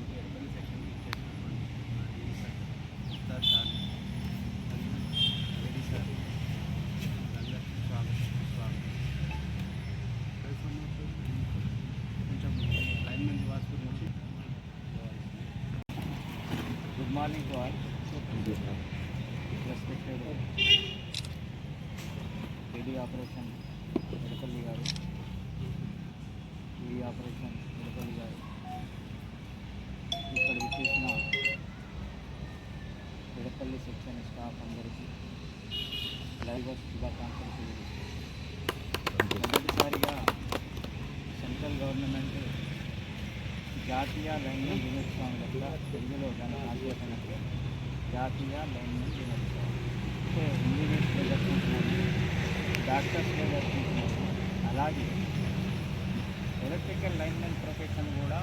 వాళ్ళకి ఎడపల్లి సెక్షన్ ఇచ్చేసినటువంటి sir sir Reddy sir అందరికీ స్వాగతం. కొంచెం లైన్మెన్ నివాస్ గురించి good morning to all. Respected AD operation Edapalli గారు, ఈ ఆపరేషన్ ఎడపల్లి గారు, ఇక్కడ విచ్చేసిన ఎడపల్లి సెక్షన్ స్టాఫ్ అందరికీ లైవ్ శుభాకాంక్షలు తెలియజేస్తాను. మొదటిసారిగా సెంట్రల్ గవర్నమెంట్ జాతీయ లైన్మెన్ దినోత్సవం వల్ల తెలుగులో దాని ఆధ్యాత్మిక జాతీయ లైన్మెన్ దినోత్సవం అంటే ఇంజనీర్స్లో దర్శించినది, డాక్టర్స్లో దర్శించినది, అలాగే ఎలక్ట్రికల్ లైన్మెన్ ప్రొఫెషన్ కూడా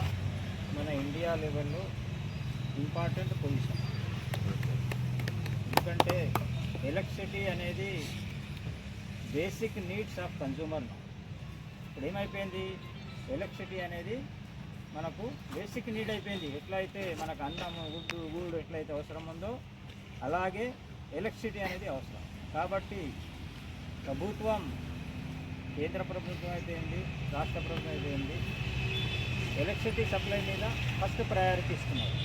మన ఇండియా లెవెల్లో ఇంపార్టెంట్ పొజిషన్. ఎందుకంటే ఎలక్ట్రిసిటీ అనేది బేసిక్ నీడ్స్ ఆఫ్ కన్జ్యూమర్. ఇప్పుడు ఏమైపోయింది, ఎలక్ట్రిసిటీ అనేది మనకు బేసిక్ నీడ్ అయిపోయింది. ఎట్లయితే మనకు అన్నము గుడ్డు గూడు ఎట్లయితే అవసరం ఉందో అలాగే ఎలక్ట్రిసిటీ అనేది అవసరం. కాబట్టి ప్రభుత్వం, కేంద్ర ప్రభుత్వం అయితే ఏంటి, రాష్ట్ర ప్రభుత్వం అయితే ఏంటి, ఎలక్ట్రిసిటీ సప్లై మీద ఫస్ట్ ప్రయారిటీ ఇస్తున్నారు.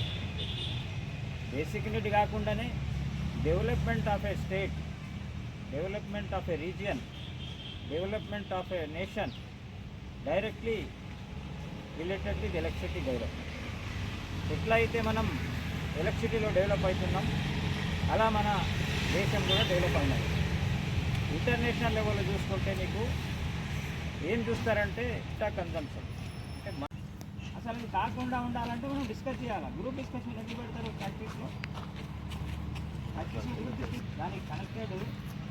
బేసిక్ నీడ్ కాకుండానే development of A state, development of A region, development of A nation directly related with electricity development. ఎట్లయితే మనం ఎలక్ట్రిసిటీలో డెవలప్ అవుతున్నాం అలా మన దేశం కూడా డెవలప్ అయినది. ఇంటర్నేషనల్ లెవెల్లో చూసుకుంటే నీకు ఏం చూస్తారంటే ఇట్టా కన్జంప్షన్. అంటే అసలు ఇది కాకుండా ఉండాలంటే మనం డిస్కస్ చేయాలి. గ్రూప్ డిస్కషన్ ఎందుకు పెడతారు ఫ్యాక్టరీస్లో? దానికి కనెక్టెడ్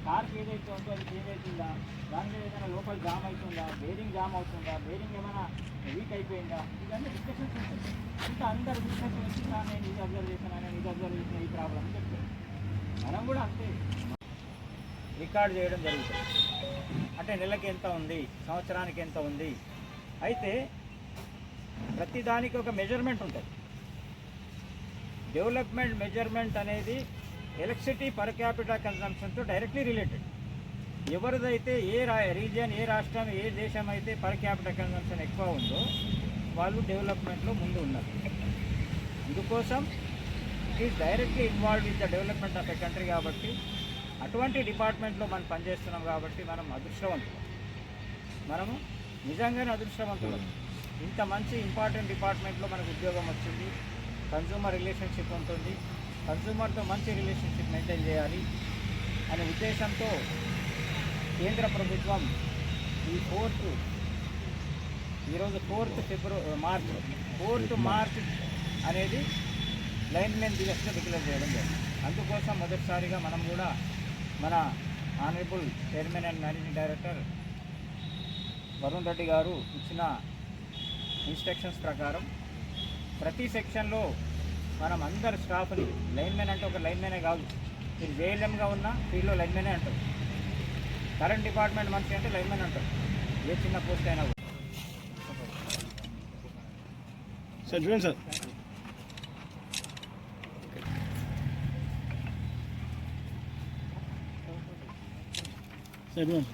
కార్కి ఏదైతే ఉందో అది చేంజ్ అవుతుందా, దాని మీద ఏదైనా లోపల జామ్ అవుతుందా, బేరింగ్ జామ్ అవుతుందా, బేరింగ్ ఏమైనా వీక్ అయిపోయిందా, ఇవన్నీ డిస్కషన్స్ ఉంటాయి. ఇంకా అందరు డిస్కషన్ వచ్చి నేను ఇది అబ్జర్వ్ చేశాను, నేను ఇది అబ్జర్వ్ చేసిన, ఈ ప్రాబ్లం అని చెప్తారు. మనం కూడా అంతే రికార్డ్ చేయడం జరుగుతుంది. అంటే నెలకి ఎంత ఉంది, సంవత్సరానికి ఎంత ఉంది. అయితే ప్రతిదానికి ఒక మెజర్మెంట్ ఉంటుంది. డెవలప్మెంట్ మెజర్మెంట్ అనేది ఎలక్ట్రిసిటీ పర్ క్యాపిటల్ కన్సంప్షన్తో డైరెక్ట్లీ రిలేటెడ్. ఎవరిదైతే ఏ రీజియన్, ఏ రాష్ట్రం, ఏ దేశం అయితే పర్ క్యాపిటల్ కన్సంప్షన్ ఎక్కువ ఉందో వాళ్ళు డెవలప్మెంట్లో ముందు ఉన్నారు. ఇందుకోసం it is directly involve with the development of a country. కాబట్టి అటువంటి డిపార్ట్మెంట్లో మనం పనిచేస్తున్నాం కాబట్టి మనం అదృష్టవంతులు, మనము నిజంగానే అదృష్టవంతులు. ఇంత మంచి ఇంపార్టెంట్ డిపార్ట్మెంట్లో మనకు ఉద్యోగం వచ్చింది. కన్జ్యూమర్ రిలేషన్షిప్ ఉంటుంది, కన్జ్యూమర్తో మంచి రిలేషన్షిప్ మెయింటైన్ చేయాలి అనే ఉద్దేశంతో కేంద్ర ప్రభుత్వం ఈరోజు 4th మార్చ్ అనేది లైన్మెన్ దివస్గా డిక్లేర్ చేయడం జరిగింది. అందుకోసం మొదటిసారిగా మనం కూడా మన honourable chairman and managing director Varun Reddy గారు ఇచ్చిన ఇన్స్ట్రక్షన్స్ ప్రకారం ప్రతి సెక్షన్లో మనం అందరు స్టాఫ్ని, లైన్మెన్ అంటే ఒక లైన్మెనే కాదు, మీరు జేఎల్ఎంగా ఉన్న ఫీల్డ్లో లైన్మెనే అంటారు, కరెంట్ డిపార్ట్మెంట్ మనిషి అంటే లైన్మెన్ అంటారు, ఏ చిన్న పోస్ట్ అయినా. సార్ చూడండి సార్. సార్ చూడండి.